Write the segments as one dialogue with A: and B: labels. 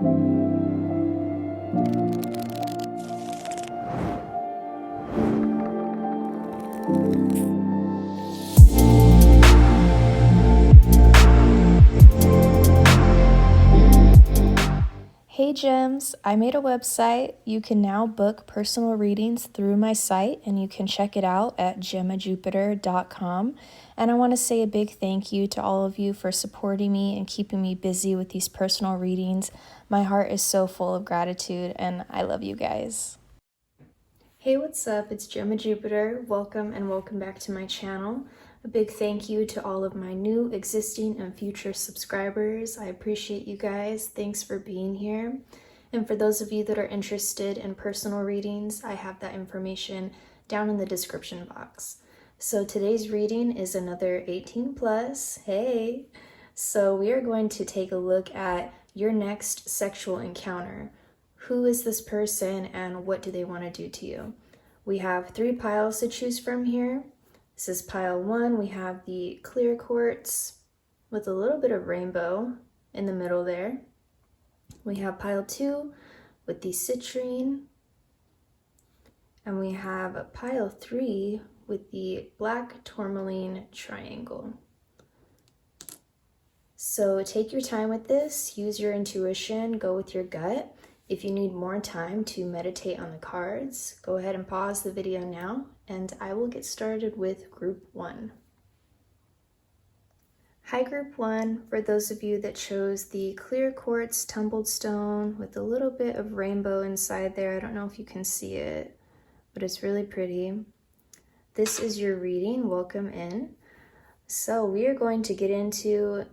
A: Hey Gems, I made a website. You can now book personal readings through my site and you can check it out at gemmajupiter.com. And I want to say a big thank you to all of you for supporting me and keeping me busy with these personal readings. My heart is so full of gratitude and I love you guys. Hey, what's up? It's Gemma Jupiter. Welcome and welcome back to my channel. A big thank you to all of my new, existing, and future subscribers. I appreciate you guys. Thanks for being here. And for those of you that are interested in personal readings, I have that information down in the description box. So today's reading is another 18 plus. Hey! So we are going to take a look at your next sexual encounter. Who is this person and what do they want to do to you? We have 3 piles to choose from here. This is pile 1. We have the clear quartz with a little bit of rainbow in the middle there. We have pile 2 with the citrine. And we have pile 3 with the black tourmaline triangle. So take your time with this, use your intuition, go with your gut. If you need more time to meditate on the cards, go ahead and pause the video now, and I will get started with group 1. Hi group 1, for those of you that chose the clear quartz tumbled stone with a little bit of rainbow inside there, I don't know if you can see it, but it's really pretty. This is your reading, welcome in. So we are going to get into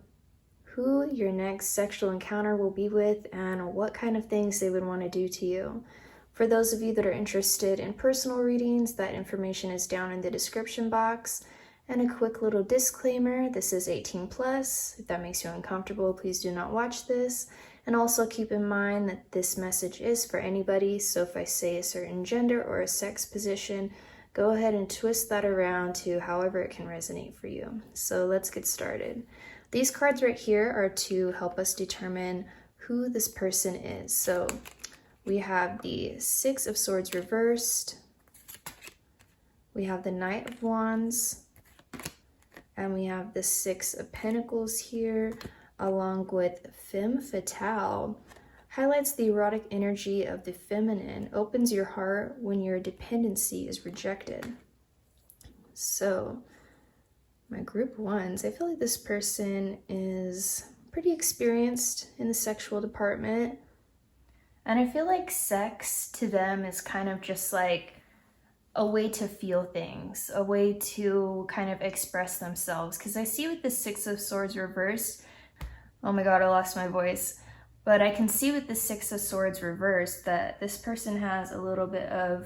A: who your next sexual encounter will be with and what kind of things they would want to do to you. For those of you that are interested in personal readings, that information is down in the description box. And a quick little disclaimer, this is 18 plus. If that makes you uncomfortable, please do not watch this. And also keep in mind that this message is for anybody, so if I say a certain gender or a sex position, go ahead and twist that around to however it can resonate for you. So let's get started. These cards right here are to help us determine who this person is. So we have the 6 of Swords reversed, we have the Knight of Wands, and we have the 6 of Pentacles here, along with Femme Fatale. Highlights the erotic energy of the feminine, opens your heart when your dependency is rejected. So my group 1s, I feel like this person is pretty experienced in the sexual department. And I feel like sex to them is kind of just like a way to feel things, a way to kind of express themselves. Because I see with the 6 of Swords reversed, oh my god, I lost my voice. But I can see with the 6 of Swords reversed that this person has a little bit of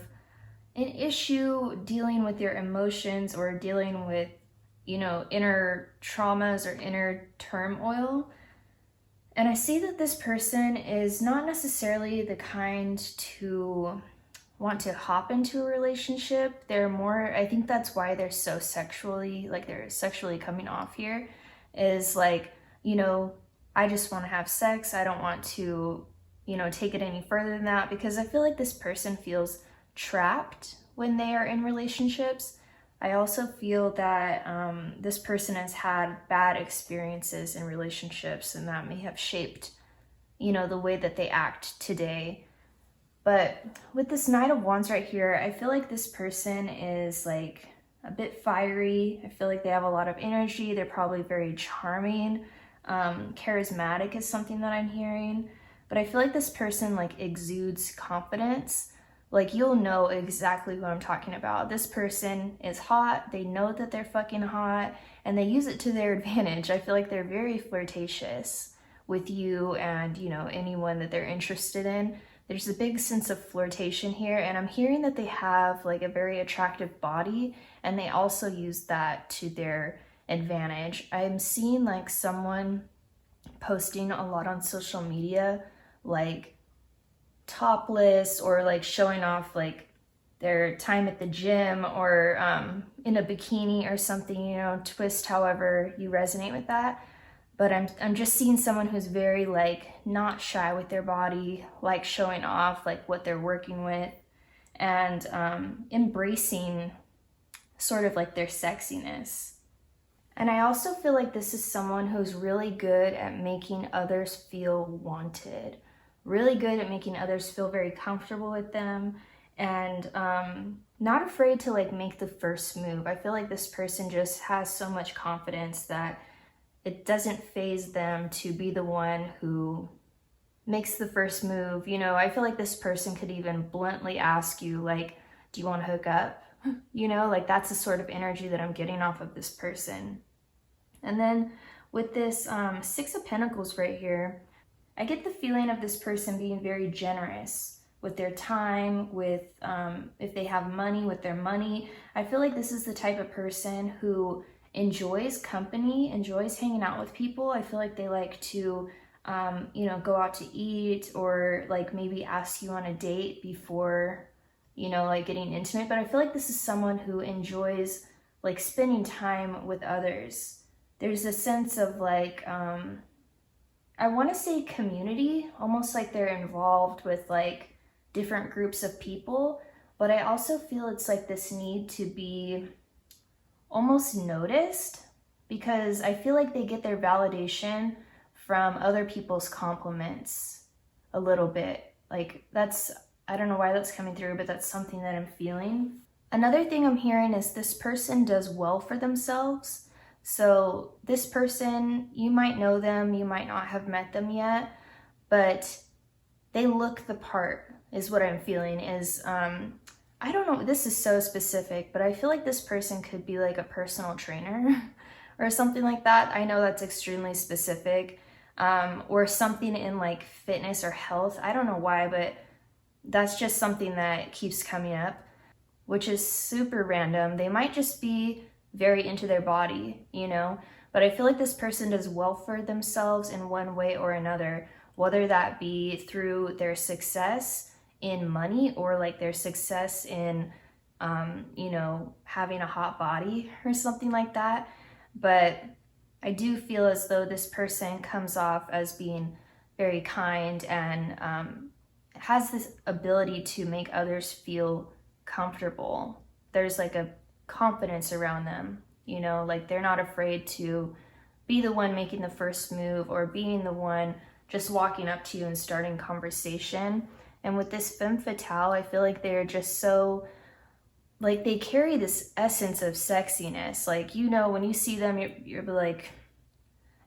A: an issue dealing with their emotions or dealing with, you know, inner traumas or inner turmoil. And I see that this person is not necessarily the kind to want to hop into a relationship. They're more, I think that's why they're so sexually, like they're sexually coming off here, is like, you know, I just want to have sex. I don't want to, you know, take it any further than that, because I feel like this person feels trapped when they are in relationships. I also feel that this person has had bad experiences in relationships, and that may have shaped, you know, the way that they act today. But with this Knight of Wands right here, I feel like this person is like a bit fiery. I feel like they have a lot of energy. They're probably very charming. Charismatic is something that I'm hearing. But I feel like this person like exudes confidence. Like, you'll know exactly who I'm talking about. This person is hot. They know that they're fucking hot, and they use it to their advantage. I feel like they're very flirtatious with you and, you know, anyone that they're interested in. There's a big sense of flirtation here, and I'm hearing that they have like a very attractive body, and they also use that to their advantage. I'm seeing like someone posting a lot on social media, like topless or like showing off like their time at the gym or in a bikini or something, you know, twist however you resonate with that. but I'm just seeing someone who's very like not shy with their body, like showing off like what they're working with, and embracing sort of like their sexiness. And I also feel like this is someone who's really good at making others feel wanted, really good at making others feel very comfortable with them, and not afraid to like make the first move. I feel like this person just has so much confidence that it doesn't faze them to be the one who makes the first move. You know, I feel like this person could even bluntly ask you, like, do you want to hook up? You know, like that's the sort of energy that I'm getting off of this person. And then with this Six of Pentacles right here, I get the feeling of this person being very generous with their time, with if they have money, with their money. I feel like this is the type of person who enjoys company, enjoys hanging out with people. I feel like they like to, you know, go out to eat, or like maybe ask you on a date before, you know, like getting intimate. But I feel like this is someone who enjoys like spending time with others. There's a sense of like, I want to say community, almost like they're involved with like different groups of people. But I also feel it's like this need to be almost noticed, because I feel like they get their validation from other people's compliments a little bit. Like that's, I don't know why that's coming through, but that's something that I'm feeling. Another thing I'm hearing is this person does well for themselves. So this person, you might know them, you might not have met them yet, but they look the part is what I'm feeling. Is I don't know, this is so specific, but I feel like this person could be like a personal trainer or something like that. I know that's extremely specific, or something in like fitness or health. I don't know why, but that's just something that keeps coming up, which is super random. They might just be very into their body, you know, but I feel like this person does well for themselves in one way or another, whether that be through their success in money, or like their success in, you know, having a hot body or something like that. But I do feel as though this person comes off as being very kind, and has this ability to make others feel comfortable. There's like a confidence around them, you know, like they're not afraid to be the one making the first move, or being the one just walking up to you and starting conversation. And with this femme fatale, I feel like they're just so, like they carry this essence of sexiness. Like, you know, when you see them, you're like,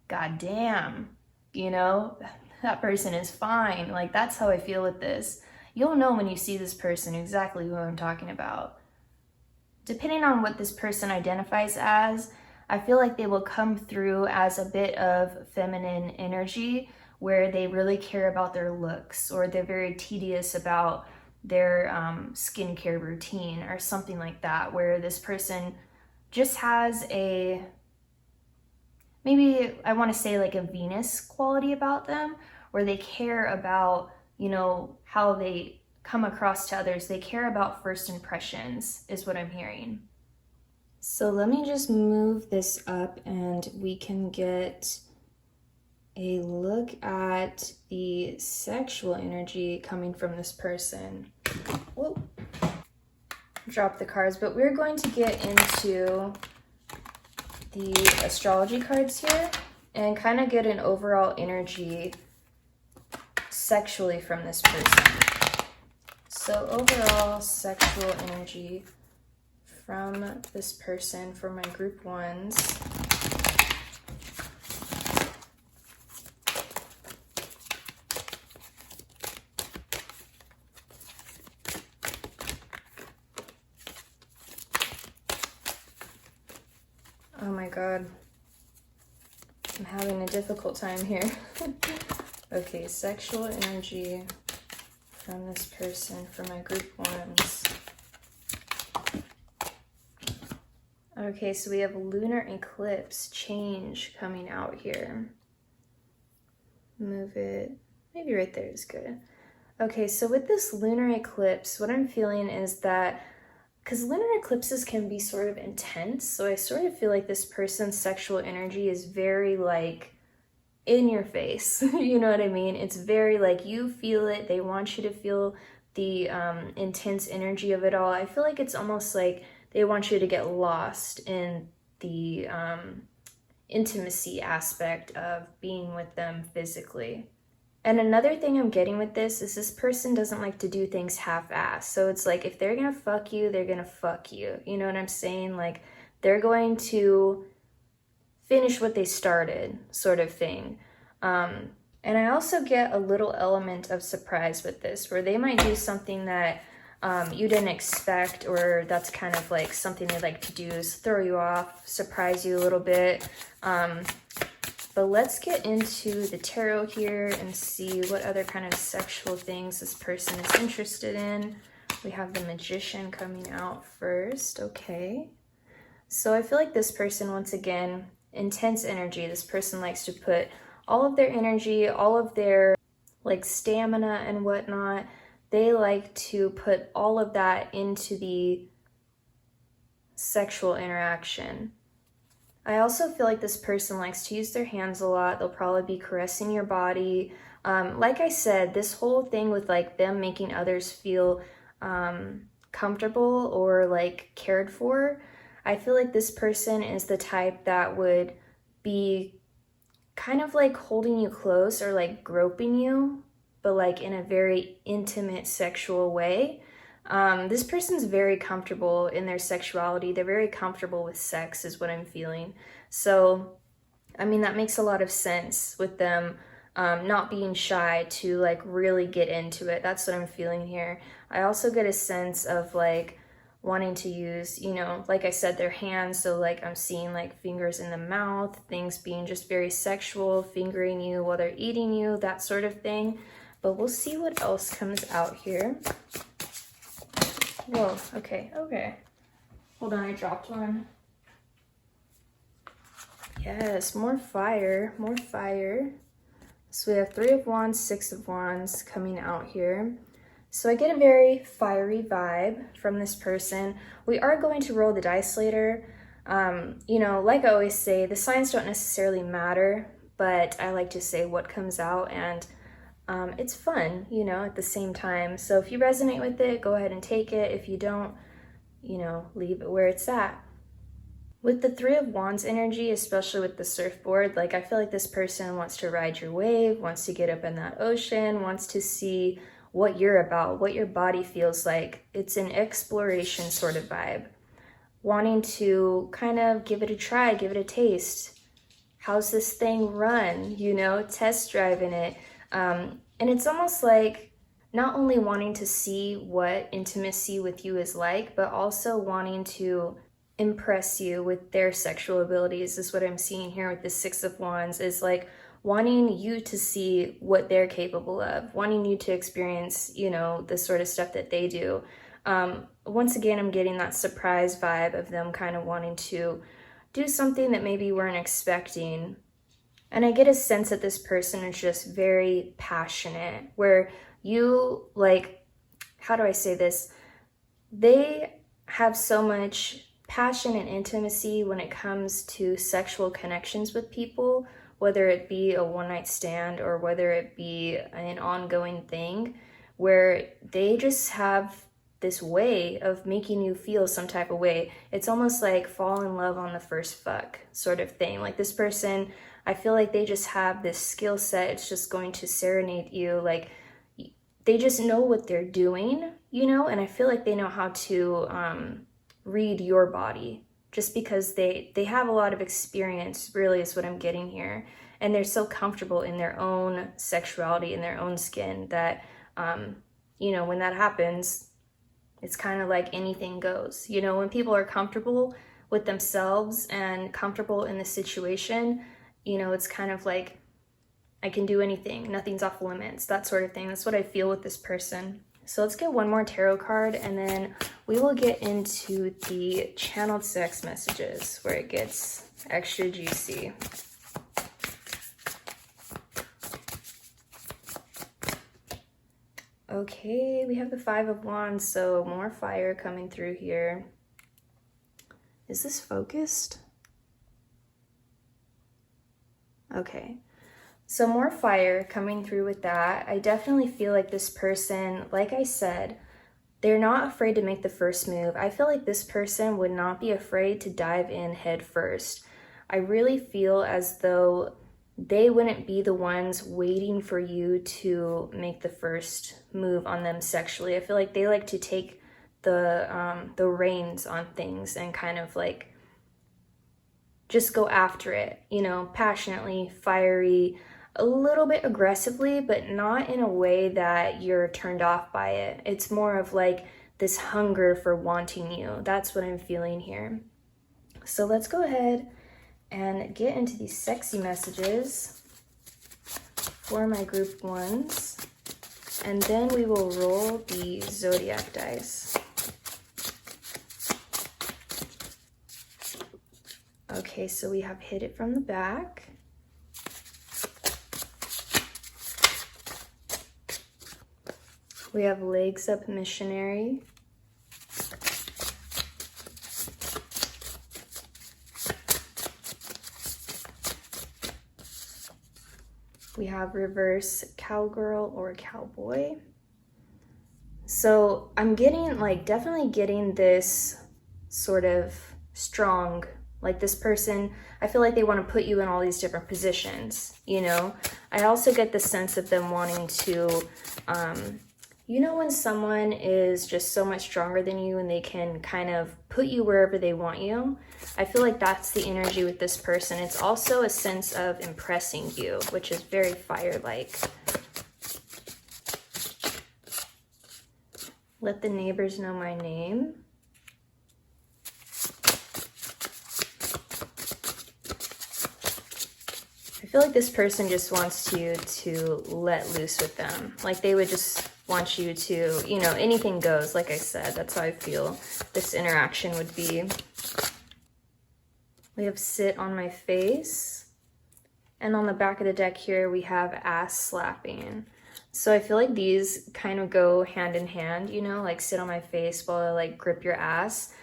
A: God damn, you know, that person is fine. Like that's how I feel with this. You'll know when you see this person exactly who I'm talking about. Depending on what this person identifies as, I feel like they will come through as a bit of feminine energy, where they really care about their looks, or they're very tedious about their skincare routine or something like that, where this person just has a, maybe I want to say like a Venus quality about them, where they care about, you know, how they come across to others. They care about first impressions is what I'm hearing. So let me just move this up and we can get a look at the sexual energy coming from this person. Whoa. Drop the cards, but we're going to get into the astrology cards here and kind of get an overall energy sexually from this person. So overall sexual energy from this person for my group ones. Oh my God, I'm having a difficult time here. Okay, sexual energy from this person for my group ones. Okay, so we have lunar eclipse change coming out here. Move it, maybe right there is good. Okay, so with this lunar eclipse, what I'm feeling is that, because lunar eclipses can be sort of intense, so I sort of feel like this person's sexual energy is very like in your face. You know what I mean? It's very like you feel it. They want you to feel the intense energy of it all. I feel like it's almost like they want you to get lost in the intimacy aspect of being with them physically. And another thing I'm getting with this is this person doesn't like to do things half-assed. So it's like if they're gonna fuck you, they're gonna fuck you. You know what I'm saying? Like they're going to finish what they started, sort of thing. And I also get a little element of surprise with this, where they might do something that you didn't expect, or that's kind of like something they like to do, is throw you off, surprise you a little bit. But let's get into the tarot here and see what other kind of sexual things this person is interested in. We have the Magician coming out first. Okay. So I feel like this person, once again, intense energy. This person likes to put all of their energy, all of their like stamina and whatnot, they like to put all of that into the sexual interaction. I also feel like this person likes to use their hands a lot. They'll probably be caressing your body. Like I said, this whole thing with like them making others feel comfortable or like cared for, I feel like this person is the type that would be kind of like holding you close or like groping you, but like in a very intimate sexual way. This person's very comfortable in their sexuality. They're very comfortable with sex is what I'm feeling. So, I mean, that makes a lot of sense with them not being shy to like really get into it. That's what I'm feeling here. I also get a sense of like wanting to use, you know, like I said, their hands. So like I'm seeing like fingers in the mouth, things being just very sexual, fingering you while they're eating you, that sort of thing. But we'll see what else comes out here. Whoa, okay. Hold on, I dropped one. Yes, more fire. So we have 3 of Wands, 6 of Wands coming out here. So I get a very fiery vibe from this person. We are going to roll the dice later. You know, like I always say, the signs don't necessarily matter, but I like to say what comes out, and it's fun, you know, at the same time. So if you resonate with it, go ahead and take it. If you don't, you know, leave it where it's at. With the 3 of Wands energy, especially with the surfboard, like I feel like this person wants to ride your wave, wants to get up in that ocean, wants to see what you're about, what your body feels like. It's an exploration sort of vibe. Wanting to kind of give it a try, give it a taste. How's this thing run? You know, test driving it. And it's almost like not only wanting to see what intimacy with you is like, but also wanting to impress you with their sexual abilities is what I'm seeing here with the 6 of Wands, is like wanting you to see what they're capable of, wanting you to experience, you know, the sort of stuff that they do. Once again, I'm getting that surprise vibe of them kind of wanting to do something that maybe you weren't expecting. And I get a sense that this person is just very passionate, where you, like, how do I say this? They have so much passion and intimacy when it comes to sexual connections with people, whether it be a one-night stand or whether it be an ongoing thing, where they just have this way of making you feel some type of way. It's almost like fall in love on the first fuck sort of thing. Like this person, I feel like they just have this skill set. It's just going to serenade you. Like they just know what they're doing, you know? And I feel like they know how to read your body, just because they have a lot of experience, really, is what I'm getting here. And they're so comfortable in their own sexuality, in their own skin, that, you know, when that happens, it's kind of like anything goes. You know, when people are comfortable with themselves and comfortable in the situation, you know, it's kind of like, I can do anything, nothing's off limits, that sort of thing. That's what I feel with this person. So let's get one more tarot card, and then we will get into the channeled sex messages, where it gets extra juicy. Okay, we have the 5 of Wands, so more fire coming through here. Is this focused? Okay. So more fire coming through with that. I definitely feel like this person, like I said, they're not afraid to make the first move. I feel like this person would not be afraid to dive in head first. I really feel as though they wouldn't be the ones waiting for you to make the first move on them sexually. I feel like they like to take the reins on things and kind of like just go after it, you know, passionately, fiery, a little bit aggressively, but not in a way that you're turned off by it. It's more of like this hunger for wanting you. That's what I'm feeling here. So let's go ahead and get into these sexy messages for my group ones. And then we will roll the zodiac dice. Okay, so we have hit it from the back. We have legs up missionary. We have reverse cowgirl or cowboy. So I'm getting like, definitely getting this sort of strong, like this person, I feel like they want to put you in all these different positions, you know? I also get the sense of them wanting to, you know, when someone is just so much stronger than you and they can kind of put you wherever they want you, I feel like that's the energy with this person. It's also a sense of impressing you, which is very fire-like. Let the neighbors know my name. I feel like this person just wants you to let loose with them. Like they would just want you to, you know, anything goes. Like I said, that's how I feel this interaction would be. We have sit on my face. And on the back of the deck here, we have ass slapping. So I feel like these kind of go hand in hand, you know, like sit on my face while I like grip your ass.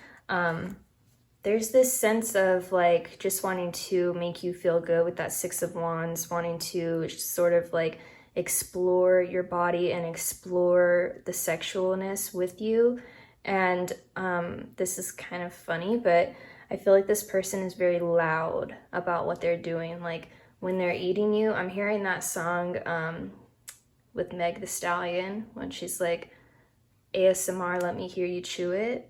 A: There's this sense of like just wanting to make you feel good with that Six of Wands, wanting to sort of like explore your body and explore the sexualness with you. And this is kind of funny, but I feel like this person is very loud about what they're doing. Like when they're eating you, I'm hearing that song with Meg Thee Stallion when she's like, ASMR, let me hear you chew it.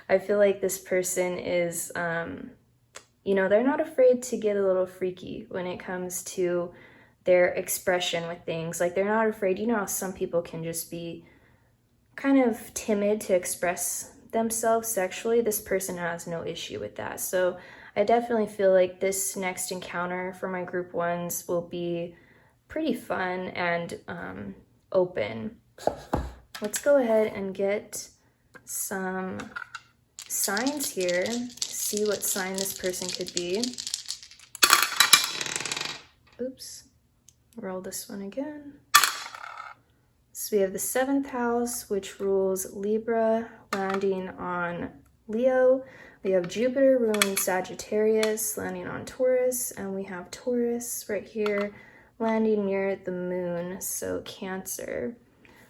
A: I feel like this person is, you know, they're not afraid to get a little freaky when it comes to their expression with things. Like they're not afraid, you know how some people can just be kind of timid to express themselves sexually. This person has no issue with that. So I definitely feel like this next encounter for my group ones will be pretty fun and open. Let's go ahead and get some signs here, see what sign this person could be. Oops, roll this one again. So we have the 7th house, which rules Libra, landing on Leo. We have Jupiter ruling Sagittarius, landing on Taurus, and we have Taurus right here, landing near the moon, so Cancer.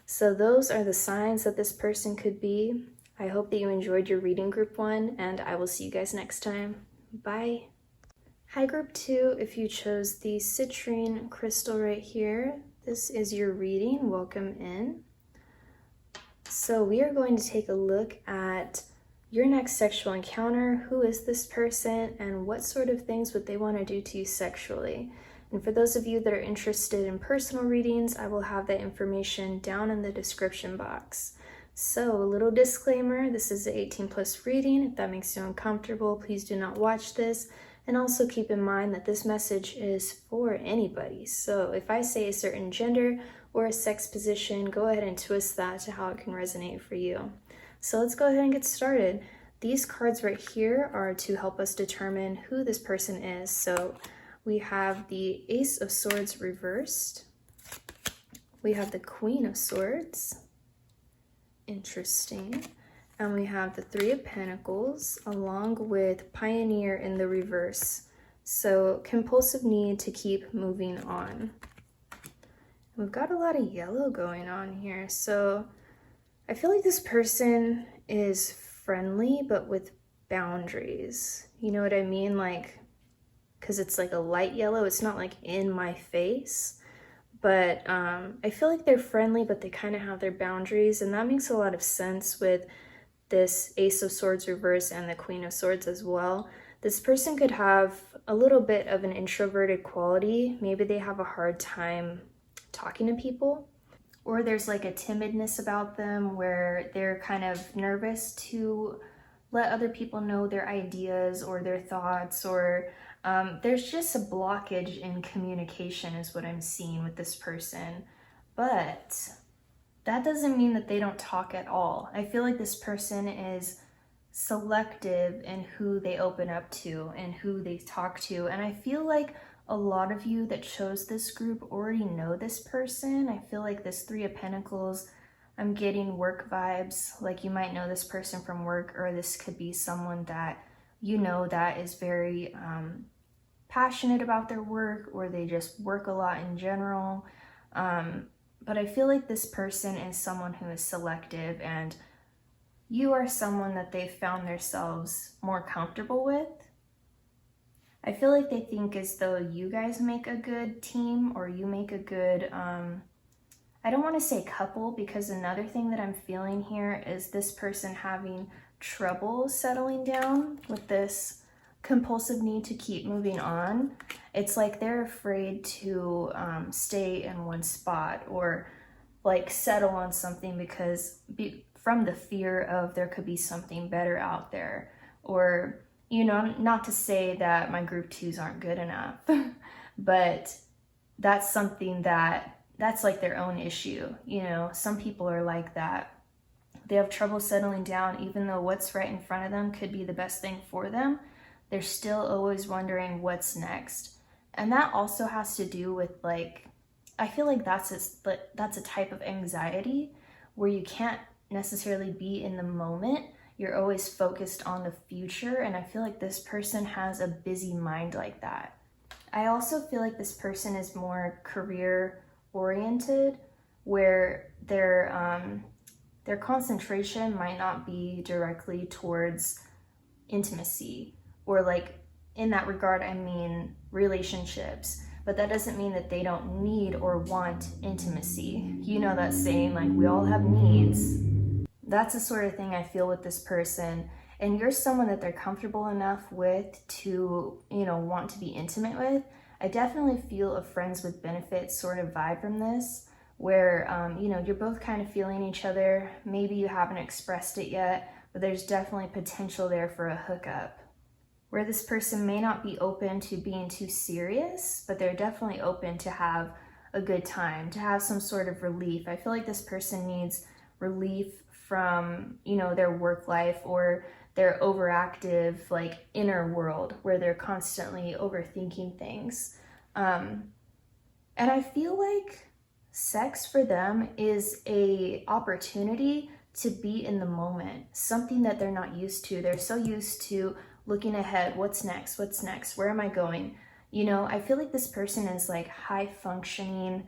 A: So those are the signs that this person could be. I hope that you enjoyed your reading, group 1, and I will see you guys next time. Bye. Hi, group 2. If you chose the citrine crystal right here, this is your reading. Welcome in. So we are going to take a look at your next sexual encounter. Who is this person and what sort of things would they want to do to you sexually? And for those of you that are interested in personal readings, I will have that information down in the description box. So a little disclaimer, this is an 18+ reading. If that makes you uncomfortable, please do not watch this. And also keep in mind that this message is for anybody. So if I say a certain gender or a sex position, go ahead and twist that to how it can resonate for you. So let's go ahead and get started. These cards right here are to help us determine who this person is. So we have the Ace of Swords reversed. We have the Queen of Swords. Interesting. And we have the 3 of Pentacles along with Pioneer in the reverse. So compulsive need to keep moving on. We've got a lot of yellow going on here. So I feel like this person is friendly, but with boundaries. You know what I mean? Like, because it's like a light yellow, it's not like in my face. But I feel like they're friendly, but they kind of have their boundaries. And that makes a lot of sense with this Ace of Swords reverse and the Queen of Swords as well. This person could have a little bit of an introverted quality. Maybe they have a hard time talking to people, or there's like a timidness about them where they're kind of nervous to let other people know their ideas or their thoughts, or there's just a blockage in communication is what I'm seeing with this person. But that doesn't mean that they don't talk at all. I feel like this person is selective in who they open up to and who they talk to. And I feel like a lot of you that chose this group already know this person. I feel like this Three of Pentacles, I'm getting work vibes. Like you might know this person from work, or this could be someone that you know that is very passionate about their work, or they just work a lot in general. But I feel like this person is someone who is selective, and you are someone that they've found themselves more comfortable with. I feel like they think as though you guys make a good team, or you make a good, I don't want to say couple, because another thing that I'm feeling here is this person having trouble settling down with this compulsive need to keep moving on. It's like they're afraid to stay in one spot, or like settle on something because from the fear of there could be something better out there. Or, you know, not to say that my group twos aren't good enough, but that's something that's like their own issue. You know, some people are like that. They have trouble settling down, even though what's right in front of them could be the best thing for them. They're still always wondering what's next. And that also has to do with, like, I feel like that's a type of anxiety where you can't necessarily be in the moment. You're always focused on the future. And I feel like this person has a busy mind like that. I also feel like this person is more career oriented, where their concentration might not be directly towards intimacy, or like in that regard, I mean relationships, but that doesn't mean that they don't need or want intimacy. You know that saying, like, we all have needs. That's the sort of thing I feel with this person. And you're someone that they're comfortable enough with to, you know, want to be intimate with. I definitely feel a friends with benefits sort of vibe from this, where, you know, you're both kind of feeling each other. Maybe you haven't expressed it yet, but there's definitely potential there for a hookup, where this person may not be open to being too serious, but they're definitely open to have a good time, to have some sort of relief. I feel like this person needs relief from, you know, their work life or their overactive, like, inner world, where they're constantly overthinking things. And I feel like sex for them is a opportunity to be in the moment, something that they're not used to. They're so used to looking ahead, what's next, where am I going? You know, I feel like this person is like high functioning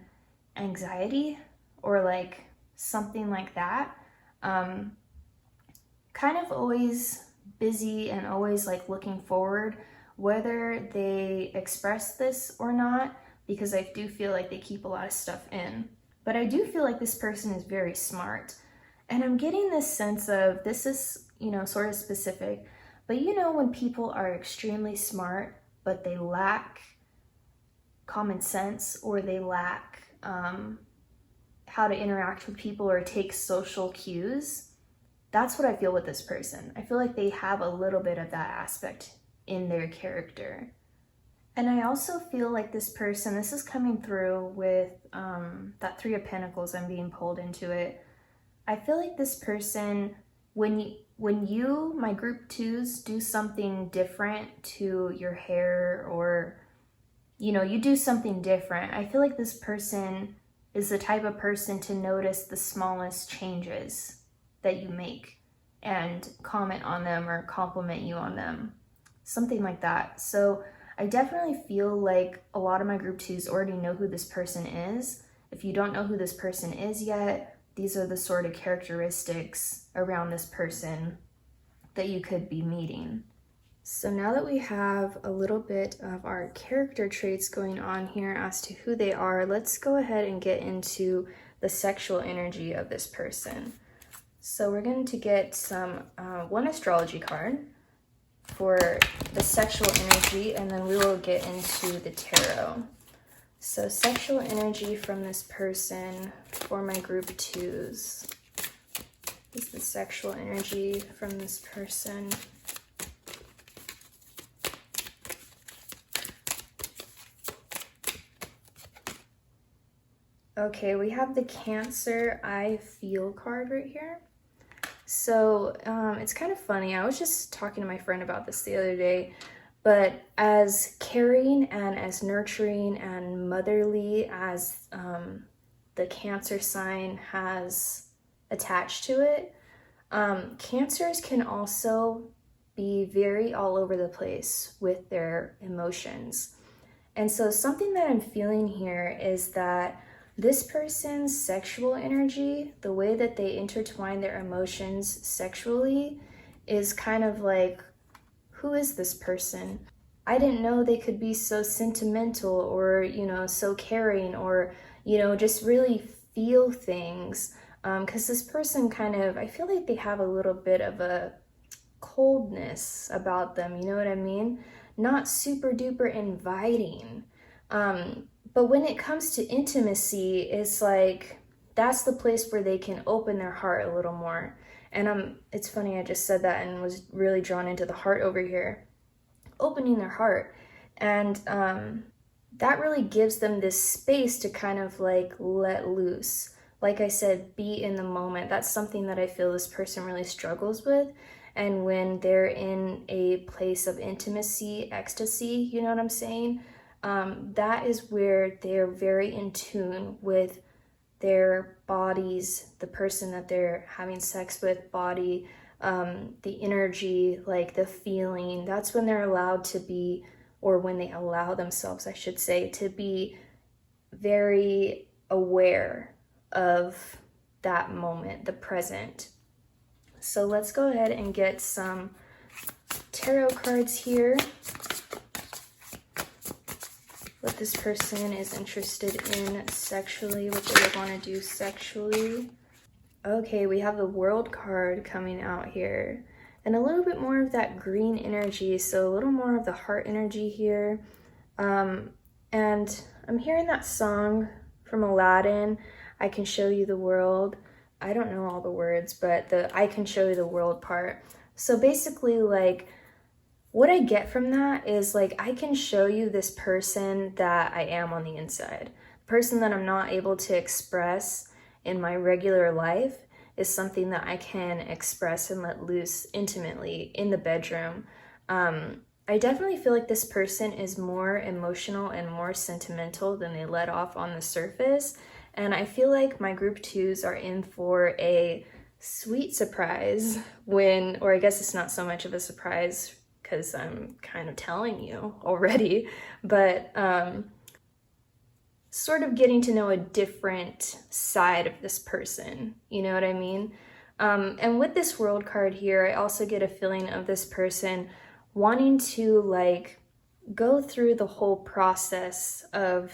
A: anxiety, or like something like that. Kind of always busy and always like looking forward, whether they express this or not, because I do feel like they keep a lot of stuff in. But I do feel like this person is very smart. And I'm getting this sense of, this is, you know, sort of specific, but you know, when people are extremely smart, but they lack common sense, or they lack how to interact with people or take social cues, that's what I feel with this person. I feel like they have a little bit of that aspect in their character. And I also feel like this person, this is coming through with that Three of Pentacles, I'm being pulled into it. I feel like this person, when you, my group twos, do something different to your hair, or, you know, you do something different, I feel like this person is the type of person to notice the smallest changes that you make and comment on them or compliment you on them, something like that. So I definitely feel like a lot of my group twos already know who this person is. If you don't know who this person is yet, these are the sort of characteristics around this person that you could be meeting. So now that we have a little bit of our character traits going on here as to who they are, let's go ahead and get into the sexual energy of this person. So we're going to get one astrology card for the sexual energy, and then we will get into the tarot. So sexual energy from this person for my group twos. Is the sexual energy from this person? Okay, we have the Cancer I Feel card right here. So it's kind of funny. I was just talking to my friend about this the other day, but as caring and as nurturing and motherly as the Cancer sign has attached to it, Cancers can also be very all over the place with their emotions. And so something that I'm feeling here is that this person's sexual energy, the way that they intertwine their emotions sexually, is kind of like, who is this person? I didn't know they could be so sentimental or, so caring or, just really feel things. Because this person I feel like they have a little bit of a coldness about them, you know what I mean? Not super duper inviting. But when it comes to intimacy, it's like that's the place where they can open their heart a little more. And it's funny, I just said that and was really drawn into the heart over here. Opening their heart. And that really gives them this space to kind of like let loose. Like I said, be in the moment. That's something that I feel this person really struggles with. And when they're in a place of intimacy, ecstasy, you know what I'm saying? That is where they're very in tune with their bodies, the person that they're having sex with, body, the energy, like the feeling. That's when they're allowed to be, or when they allow themselves, I should say, to be very aware of that moment, the present. So let's go ahead and get some tarot cards here. What this person is interested in sexually, what they would want to do sexually. Okay, we have the World card coming out here. And a little bit more of that green energy, so a little more of the heart energy here. And I'm hearing that song from Aladdin, I Can Show You the World. I don't know all the words, but the I Can Show You the World part. So basically, like, what I get from that is like, I can show you this person that I am on the inside. The person that I'm not able to express in my regular life is something that I can express and let loose intimately in the bedroom. I definitely feel like this person is more emotional and more sentimental than they let off on the surface. And I feel like my group twos are in for a sweet surprise or I guess it's not so much of a surprise because I'm kind of telling you already, but sort of getting to know a different side of this person, you know what I mean? And with this World card here, I also get a feeling of this person wanting to like go through the whole process of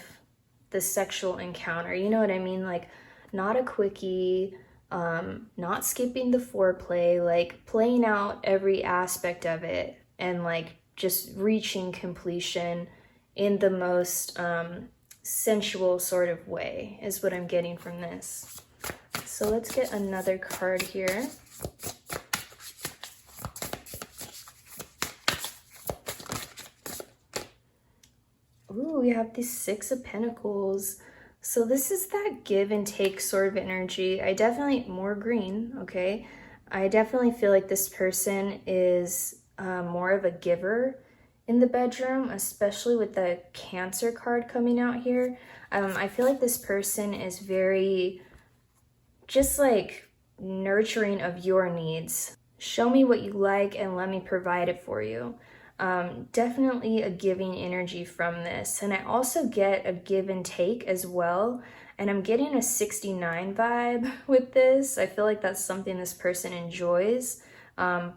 A: the sexual encounter, you know what I mean? Like not a quickie, not skipping the foreplay, like playing out every aspect of it and like just reaching completion in the most sensual sort of way is what I'm getting from this. So let's get another card here. Ooh, we have the Six of Pentacles. So this is that give and take sort of energy. More green, okay? I definitely feel like this person is more of a giver in the bedroom, especially with the Cancer card coming out here. I feel like this person is very just like nurturing of your needs. Show me what you like and let me provide it for you. Definitely a giving energy from this. And I also get a give and take as well. And I'm getting a 69 vibe with this. I feel like that's something this person enjoys.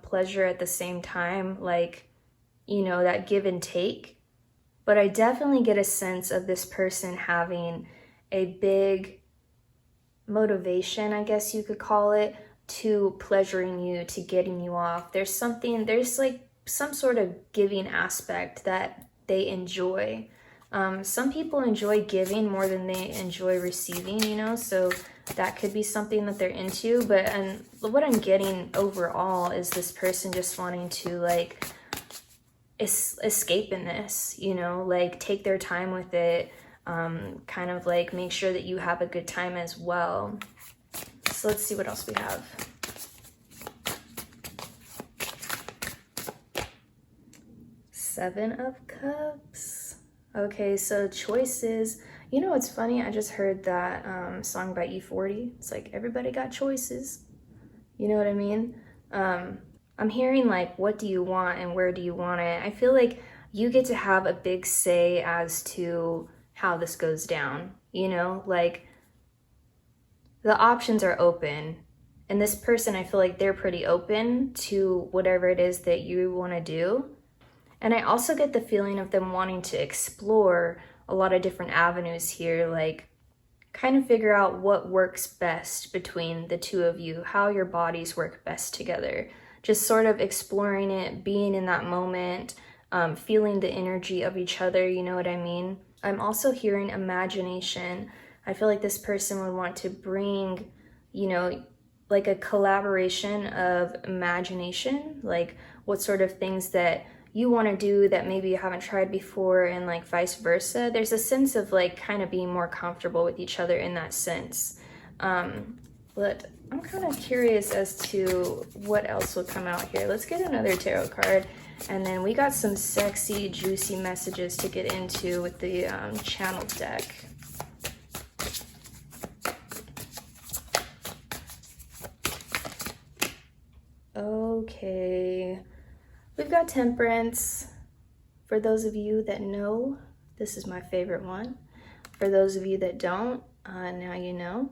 A: Pleasure at the same time, like, you know, that give and take. But I definitely get a sense of this person having a big motivation, I guess you could call it, to pleasuring you, to getting you off. There's like some sort of giving aspect that they enjoy. Some people enjoy giving more than they enjoy receiving, you know, so that could be something that they're into. But and what I'm getting overall is this person just wanting to like escape in this, you know, like take their time with it, kind of like make sure that you have a good time as well. So let's see what else we have. Seven of Cups. Okay, so choices. You know what's funny? I just heard that song by E40. It's like, everybody got choices. You know what I mean? I'm hearing like, what do you want and where do you want it? I feel like you get to have a big say as to how this goes down. You know, like the options are open. And this person, I feel like they're pretty open to whatever it is that you want to do. And I also get the feeling of them wanting to explore a lot of different avenues here, like kind of figure out what works best between the two of you, how your bodies work best together. Just sort of exploring it, being in that moment, feeling the energy of each other, you know what I mean? I'm also hearing imagination. I feel like this person would want to bring, you know, like a collaboration of imagination, like what sort of things that you want to do that maybe you haven't tried before, and like vice versa. There's a sense of like kind of being more comfortable with each other in that sense. But I'm kind of curious as to what else will come out here. Let's get another tarot card. And then we got some sexy, juicy messages to get into with the channel deck. Okay. We've got Temperance. For those of you that know, this is my favorite one. For those of you that don't, now you know.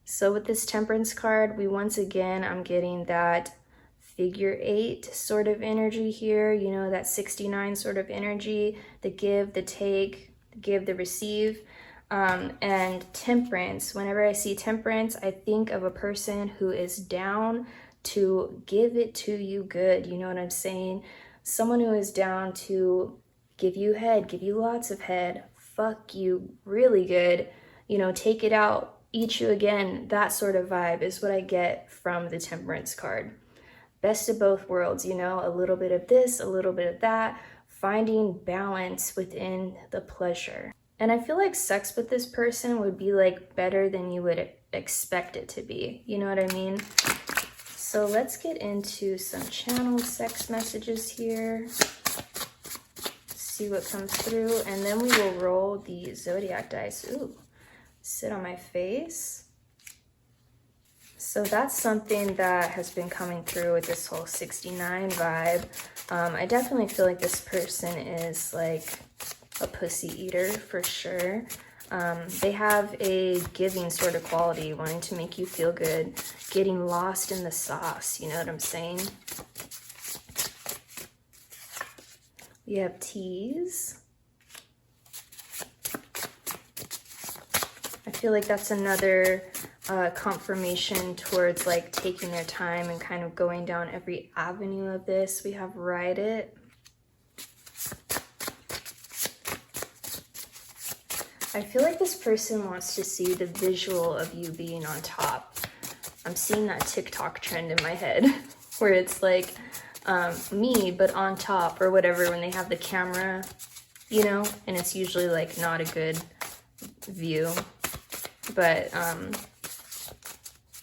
A: So with this Temperance card, we once again, I'm getting that figure 8 sort of energy here. You know, that 69 sort of energy, the give, the take, the give, the receive. And Temperance, whenever I see Temperance, I think of a person who is down to give it to you good, you know what I'm saying? Someone who is down to give you head, give you lots of head, fuck you really good, you know, take it out, eat you again. That sort of vibe is what I get from the Temperance card. Best of both worlds, you know, a little bit of this, a little bit of that, finding balance within the pleasure. And I feel like sex with this person would be like better than you would expect it to be, you know what I mean? So let's get into some channeled sex messages here. See what comes through, and then we will roll the zodiac dice. Ooh, sit on my face. So that's something that has been coming through with this whole 69 vibe. I definitely feel like this person is like a pussy eater for sure. They have a giving sort of quality, wanting to make you feel good, getting lost in the sauce, you know what I'm saying? We have tease. I feel like that's another confirmation towards like taking their time and kind of going down every avenue of this. We have ride it. I feel like this person wants to see the visual of you being on top. I'm seeing that TikTok trend in my head where it's like me, but on top or whatever, when they have the camera, you know, and it's usually like not a good view. But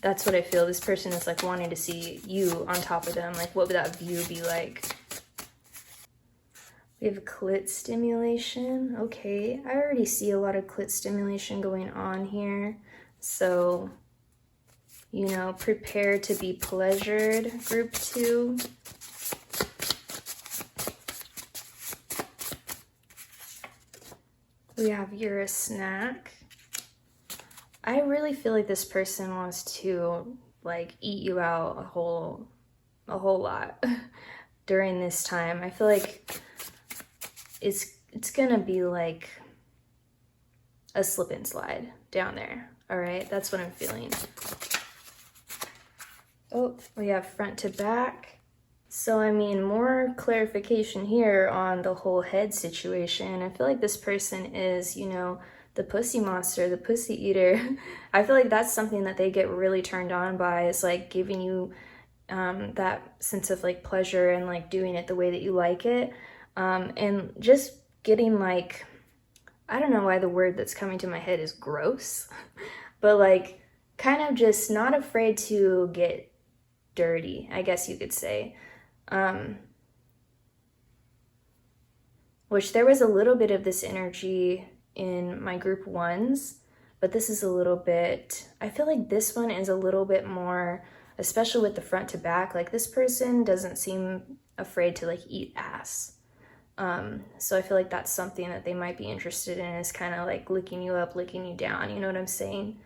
A: that's what I feel. This person is like wanting to see you on top of them. Like, what would that view be like? We have clit stimulation. Okay, I already see a lot of clit stimulation going on here. So, you know, prepare to be pleasured, group 2. We have you're a snack. I really feel like this person wants to like eat you out a whole lot during this time. I feel like it's gonna be like a slip and slide down there. All right, that's what I'm feeling. Oh, we have front to back. So, I mean, more clarification here on the whole head situation. I feel like this person is, you know, the pussy monster, the pussy eater. I feel like that's something that they get really turned on by, is like giving you that sense of like pleasure and like doing it the way that you like it. And just getting like, I don't know why the word that's coming to my head is gross, but like kind of just not afraid to get dirty, I guess you could say. Which there was a little bit of this energy in my group ones, but this is a little bit, I feel like this one is a little bit more, especially with the front to back, like this person doesn't seem afraid to like eat ass. So I feel like that's something that they might be interested in, is kind of like licking you up, licking you down, you know what I'm saying?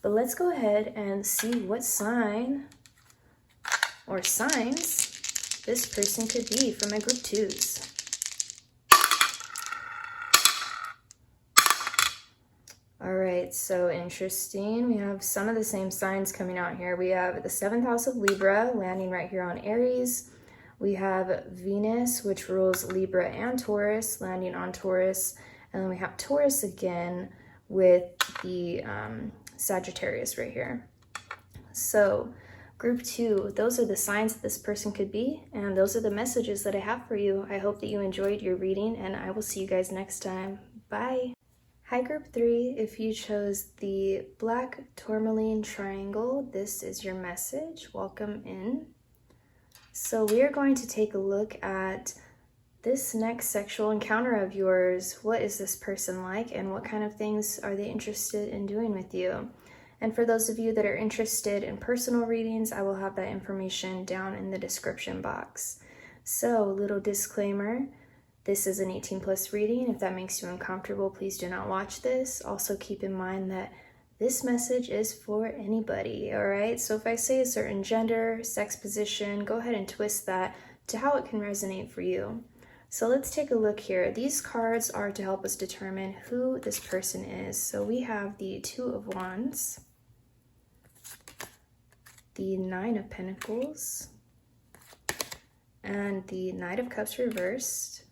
A: But let's go ahead and see what sign or signs this person could be for my group twos. All right, so interesting. We have some of the same signs coming out here. We have the 7th house of Libra landing right here on Aries. We have Venus, which rules Libra and Taurus, landing on Taurus. And then we have Taurus again with the Sagittarius right here. So group 2, those are the signs that this person could be, and those are the messages that I have for you. I hope that you enjoyed your reading, and I will see you guys next time. Bye. Hi group 3, if you chose the black tourmaline triangle, this is your message. Welcome in. So we are going to take a look at this next sexual encounter of yours. What is this person like, and what kind of things are they interested in doing with you? And for those of you that are interested in personal readings, I will have that information down in the description box. So, little disclaimer, this is an 18+ reading. If that makes you uncomfortable, please do not watch this. Also keep in mind that this message is for anybody, all right? So if I say a certain gender, sex position, go ahead and twist that to how it can resonate for you. So let's take a look here. These cards are to help us determine who this person is. So we have the 2 of Wands, the 9 of Pentacles, and the Knight of Cups reversed,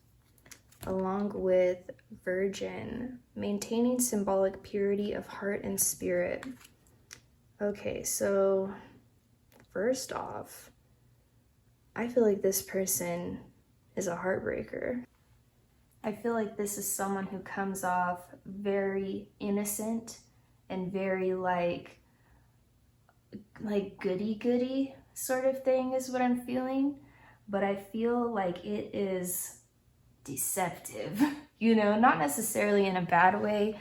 A: along with Virgin, maintaining symbolic purity of heart and spirit. Okay, so first off, I feel like this person is a heartbreaker. I feel like this is someone who comes off very innocent and very like goody-goody sort of thing is what I'm feeling, but I feel like it is deceptive, you know, not necessarily in a bad way.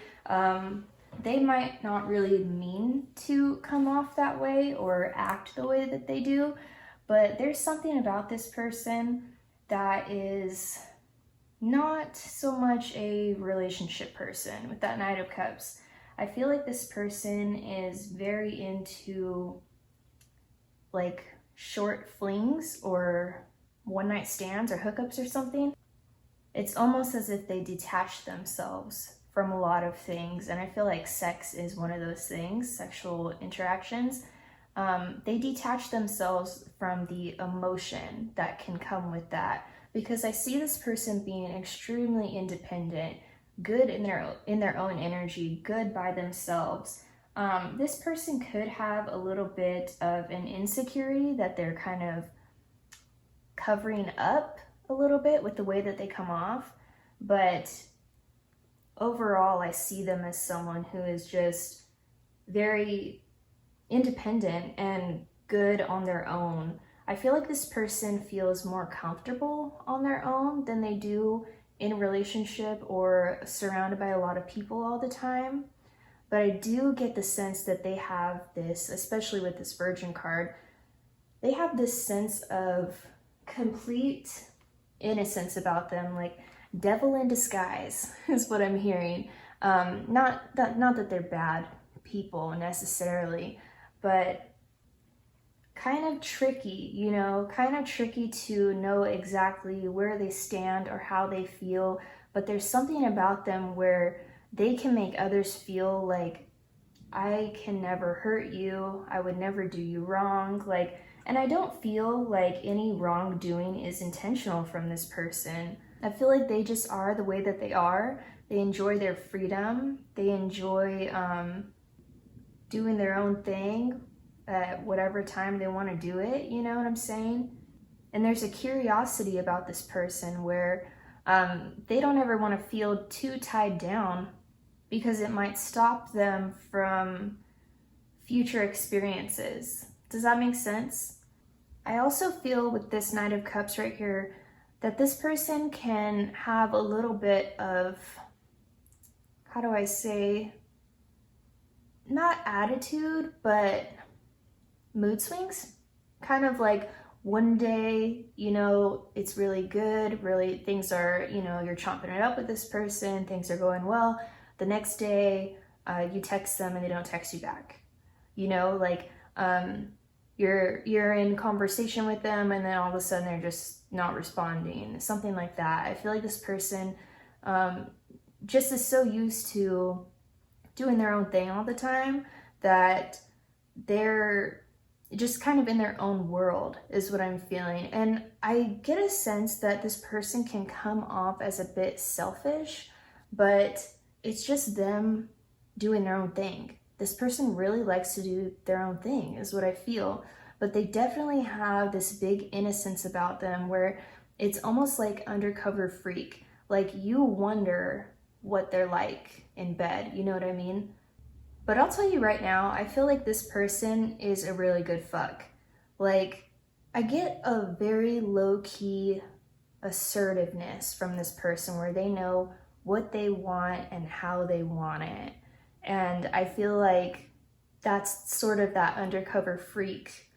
A: They might not really mean to come off that way or act the way that they do, but there's something about this person that is not so much a relationship person with that Knight of Cups. I feel like this person is very into like short flings or one-night stands or hookups or something. It's almost as if they detach themselves from a lot of things, and I feel like sex is one of those things, sexual interactions. They detach themselves from the emotion that can come with that, because I see this person being extremely independent, good in their own energy, good by themselves. This person could have a little bit of an insecurity that they're kind of covering up a little bit with the way that they come off, but overall I see them as someone who is just very independent and good on their own. I feel like this person feels more comfortable on their own than they do in a relationship or surrounded by a lot of people all the time. But I do get the sense that they have this, especially with this Virgin card, they have this sense of complete innocence about them, like devil in disguise is what I'm hearing. Not that they're bad people necessarily, but kind of tricky, you know, kind of tricky to know exactly where they stand or how they feel. But there's something about them where they can make others feel like, I can never hurt you, I would never do you wrong, like, and I don't feel like any wrongdoing is intentional from this person. I feel like they just are the way that they are. They enjoy their freedom. They enjoy doing their own thing at whatever time they want to do it, you know what I'm saying? And there's a curiosity about this person where they don't ever want to feel too tied down because it might stop them from future experiences. Does that make sense? I also feel with this Knight of Cups right here that this person can have a little bit of, how do I say, not attitude, but mood swings. Kind of like one day, you know, it's really good, really things are, you know, you're chomping it up with this person, things are going well. The next day, you text them and they don't text you back. You know, like you're in conversation with them and then all of a sudden they're just not responding, something like that. I feel like this person just is so used to doing their own thing all the time that they're just kind of in their own world is what I'm feeling. And I get a sense that this person can come off as a bit selfish, but it's just them doing their own thing. This person really likes to do their own thing is what I feel, but they definitely have this big innocence about them where it's almost like undercover freak. Like you wonder what they're like in bed, you know what I mean? But I'll tell you right now, I feel like this person is a really good fuck. Like, I get a very low-key assertiveness from this person where they know what they want and how they want it. And I feel like that's sort of that undercover freak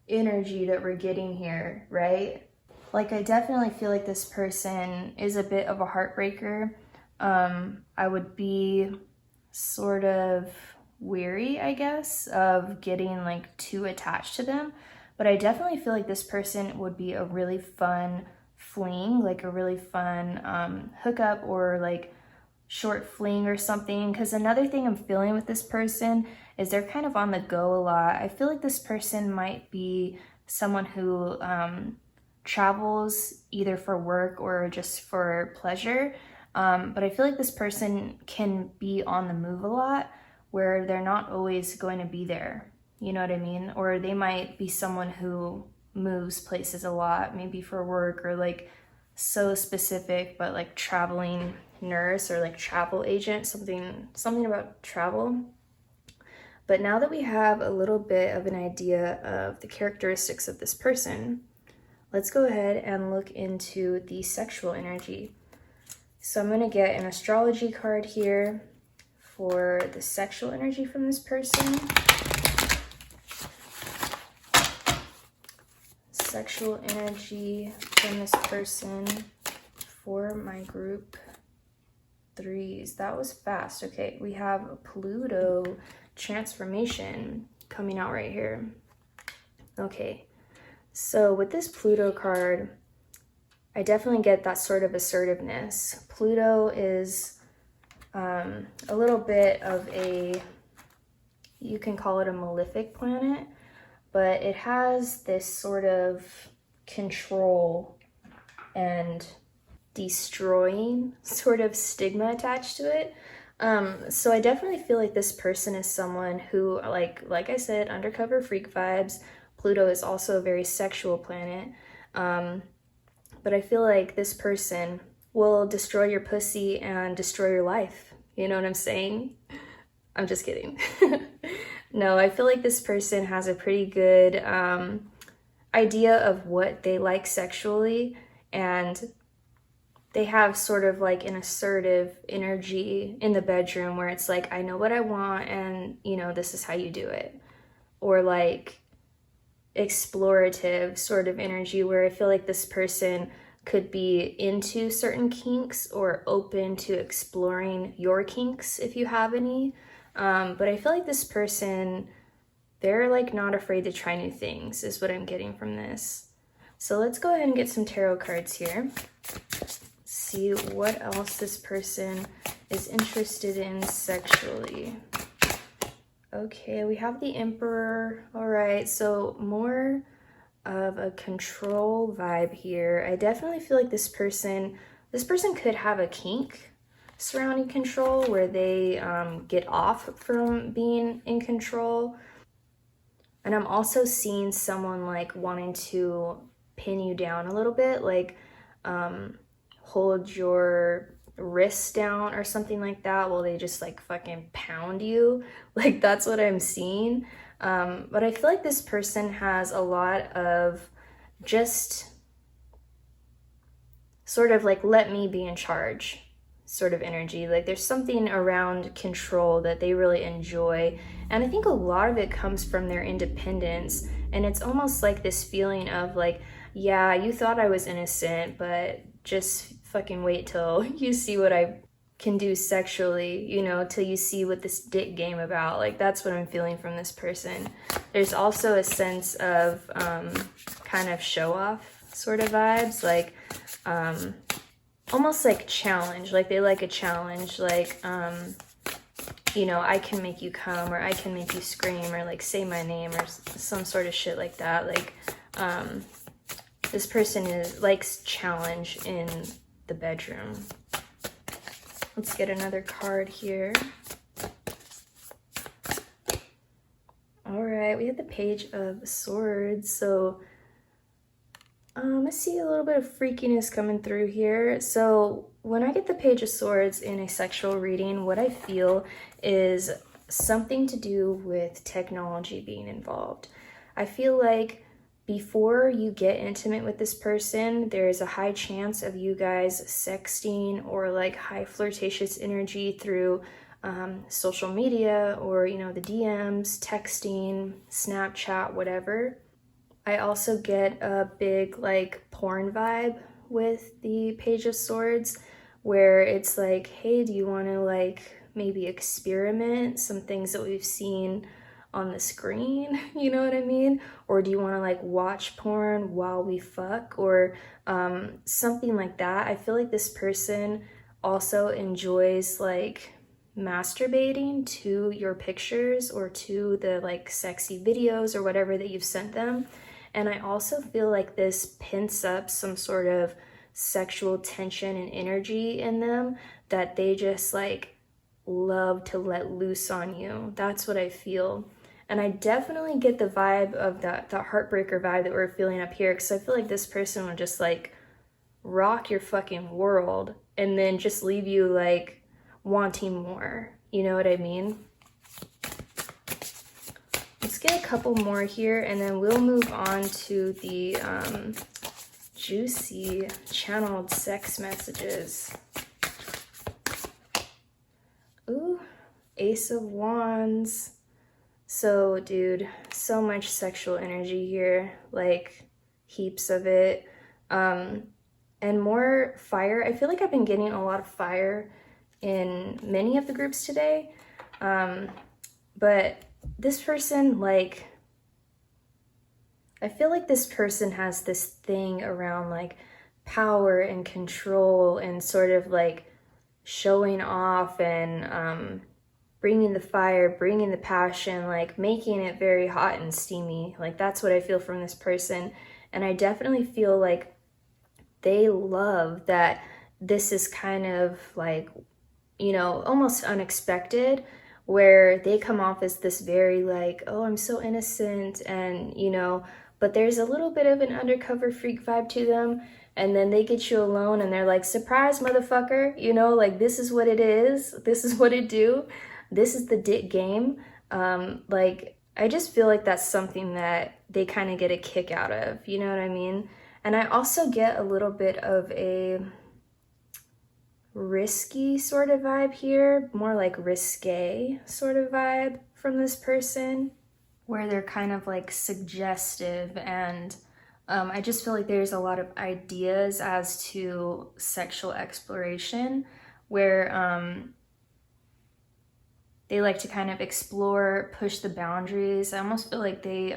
A: energy that we're getting here, right? Like, I definitely feel like this person is a bit of a heartbreaker. I would be sort of weary, I guess, of getting like too attached to them. But I definitely feel like this person would be a really fun fling, like a really fun hookup or like short fling or something. Because another thing I'm feeling with this person is they're kind of on the go a lot. I feel like this person might be someone who travels either for work or just for pleasure. But I feel like this person can be on the move a lot where they're not always going to be there. You know what I mean? Or they might be someone who moves places a lot, maybe for work or like so specific, but like traveling nurse or like travel agent, something about travel. But now that we have a little bit of an idea of the characteristics of this person, let's go ahead and look into the sexual energy. So I'm going to get an astrology card here for the sexual energy from this person. Sexual energy from this person for my group threes. That was fast. Okay, we have a Pluto transformation coming out right here. Okay, so with this Pluto card, I definitely get that sort of assertiveness. Pluto is a little bit of a, you can call it a malefic planet, but it has this sort of control and destroying sort of stigma attached to it. So I definitely feel like this person is someone who, like I said, undercover freak vibes. Pluto is also a very sexual planet. But I feel like this person will destroy your pussy and destroy your life. You know what I'm saying? I'm just kidding. No, I feel like this person has a pretty good idea of what they like sexually, and they have sort of like an assertive energy in the bedroom where it's like, I know what I want and, you know, this is how you do it. Or like explorative sort of energy where I feel like this person could be into certain kinks or open to exploring your kinks if you have any. But I feel like this person, they're like not afraid to try new things is what I'm getting from this. So let's go ahead and get some tarot cards here. See what else this person is interested in sexually. Okay, we have the Emperor. All right, so more of a control vibe here. I definitely feel like this person could have a kink surrounding control where they get off from being in control. And I'm also seeing someone like wanting to pin you down a little bit, like hold your wrists down or something like that while they just like fucking pound you. Like that's what I'm seeing. But I feel like this person has a lot of just sort of like let me be in charge sort of energy. Like there's something around control that they really enjoy. And I think a lot of it comes from their independence. And it's almost like this feeling of like, yeah, you thought I was innocent, but just fucking wait till you see what I can do sexually, you know, till you see what this dick game about. Like that's what I'm feeling from this person. There's also a sense of kind of show off sort of vibes, like almost like challenge, like they like a challenge, like you know, I can make you come, or I can make you scream, or like say my name, or some sort of shit like that. Like this person likes challenge in the bedroom. Let's get another card here. All right, we have the Page of Swords. So I see a little bit of freakiness coming through here. So when I get the Page of Swords in a sexual reading, what I feel is something to do with technology being involved. I feel like before you get intimate with this person, there's a high chance of you guys sexting or like high flirtatious energy through social media, or, you know, the DMs, texting, Snapchat, whatever. I also get a big like porn vibe with the Page of Swords, where it's like, hey, do you want to like maybe experiment some things that we've seen on the screen, you know what I mean? Or do you want to like watch porn while we fuck, or something like that. I feel like this person also enjoys like masturbating to your pictures or to the like sexy videos or whatever that you've sent them. And I also feel like this pins up some sort of sexual tension and energy in them that they just like love to let loose on you. That's what I feel. And I definitely get the vibe of that heartbreaker vibe that we're feeling up here, because I feel like this person would just like rock your fucking world and then just leave you like wanting more. You know what I mean? Let's get a couple more here and then we'll move on to the juicy channeled sex messages. Ooh, Ace of Wands. So, dude, so much sexual energy here, like heaps of it. And more fire. I feel like I've been getting a lot of fire in many of the groups today. But this person, like, I feel like this person has this thing around like power and control and sort of like showing off and bringing the fire, bringing the passion, like making it very hot and steamy. Like that's what I feel from this person. And I definitely feel like they love that this is kind of like, you know, almost unexpected, where they come off as this very like, oh, I'm so innocent, and, you know, but there's a little bit of an undercover freak vibe to them. And then they get you alone and they're like, surprise, motherfucker, you know, like this is what it is. This is what it do. This is the dick game. Like, I just feel like that's something that they kind of get a kick out of, you know what I mean? And I also get a little bit of a risky sort of vibe here, more like risque sort of vibe from this person, where they're kind of like suggestive and I just feel like there's a lot of ideas as to sexual exploration where they like to kind of explore, push the boundaries. I almost feel like they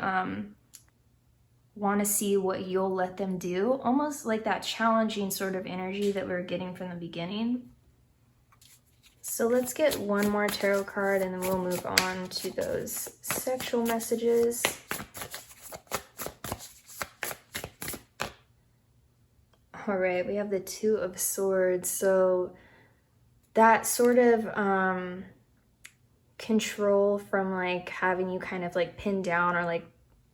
A: want to see what you'll let them do, almost like that challenging sort of energy that we were getting from the beginning. So let's get one more tarot card and then we'll move on to those sexual messages. All right, we have the Two of Swords. So that sort of control from like having you kind of like pinned down or like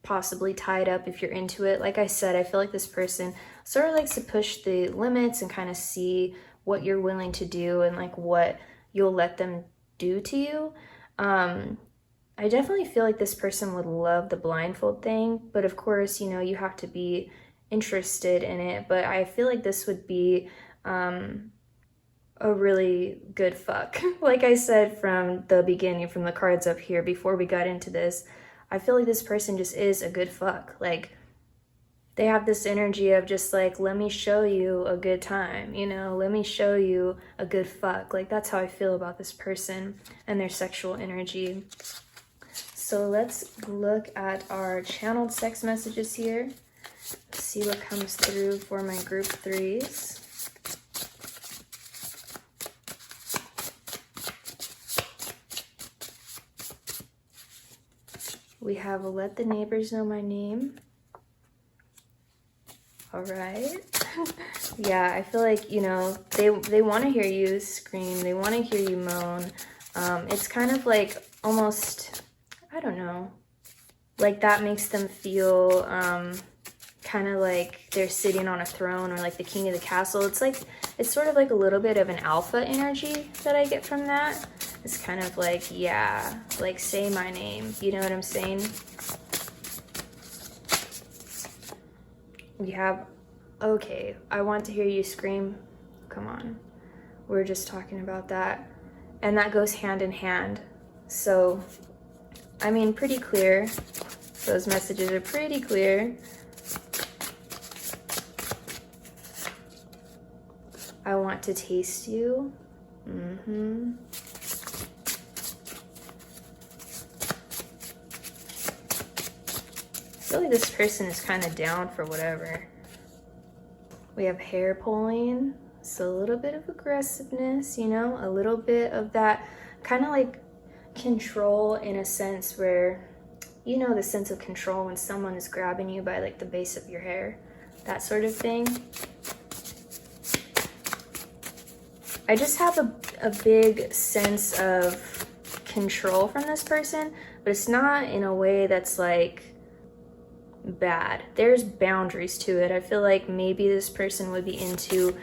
A: possibly tied up if you're into it. Like I said, I feel like this person sort of likes to push the limits and kind of see what you're willing to do and like what you'll let them do to you. I definitely feel like this person would love the blindfold thing, but of course, you know, you have to be interested in it. But I feel like this would be a really good fuck. Like I said from the beginning, from the cards up here before we got into this, I feel like this person just is a good fuck. Like they have this energy of just like, let me show you a good time, you know, let me show you a good fuck. Like that's how I feel about this person and their sexual energy. So let's look at our channeled sex messages here. See what comes through for my group threes. We have Let the Neighbors Know My Name. All right. Yeah, I feel like, you know, they want to hear you scream. They want to hear you moan. It's kind of like almost, I don't know, like that makes them feel kind of like they're sitting on a throne or like the king of the castle. It's like, it's sort of like a little bit of an alpha energy that I get from that. It's kind of like, yeah, like say my name. You know what I'm saying? We have, okay, I want to hear you scream. Come on. We're just talking about that. And that goes hand in hand. So, I mean, pretty clear. Those messages are pretty clear. I want to taste you. Mm-hmm. I feel like this person is kind of down for whatever. We have hair pulling, so a little bit of aggressiveness, you know, a little bit of that kind of like control in a sense where, you know, the sense of control when someone is grabbing you by like the base of your hair, that sort of thing. I just have a big sense of control from this person, but it's not in a way that's like bad. There's boundaries to it. I feel like maybe this person would be into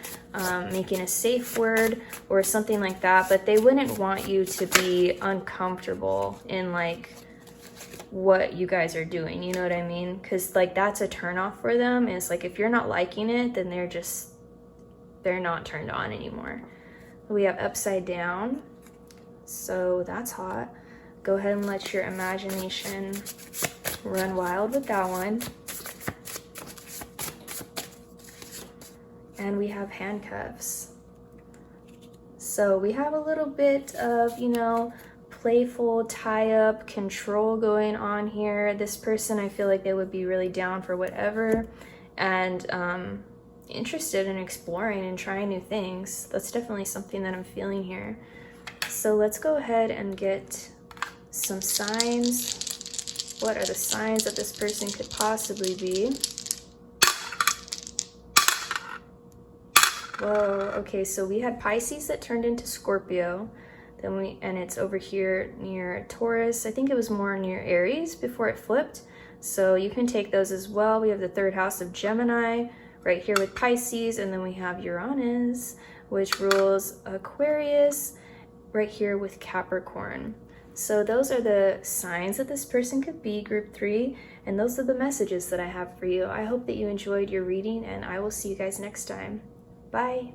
A: making a safe word or something like that, but they wouldn't want you to be uncomfortable in like what you guys are doing, you know what I mean? Because like that's a turn off for them. And it's like if you're not liking it, then they're not turned on anymore. We have upside down, so that's hot. Go ahead and let your imagination run wild with that one. And we have handcuffs. So we have a little bit of, you know, playful tie-up control going on here. This person, I feel like they would be really down for whatever and interested in exploring and trying new things. That's definitely something that I'm feeling here. So let's go ahead and get some signs. What are the signs that this person could possibly be? Whoa, okay, so we had Pisces that turned into Scorpio. And it's over here near Taurus. I think it was more near Aries before it flipped. So you can take those as well. We have the third house of Gemini right here with Pisces, and then we have Uranus, which rules Aquarius, right here with Capricorn. So those are the signs that this person could be, group 3, and those are the messages that I have for you. I hope that you enjoyed your reading, and I will see you guys next time. Bye.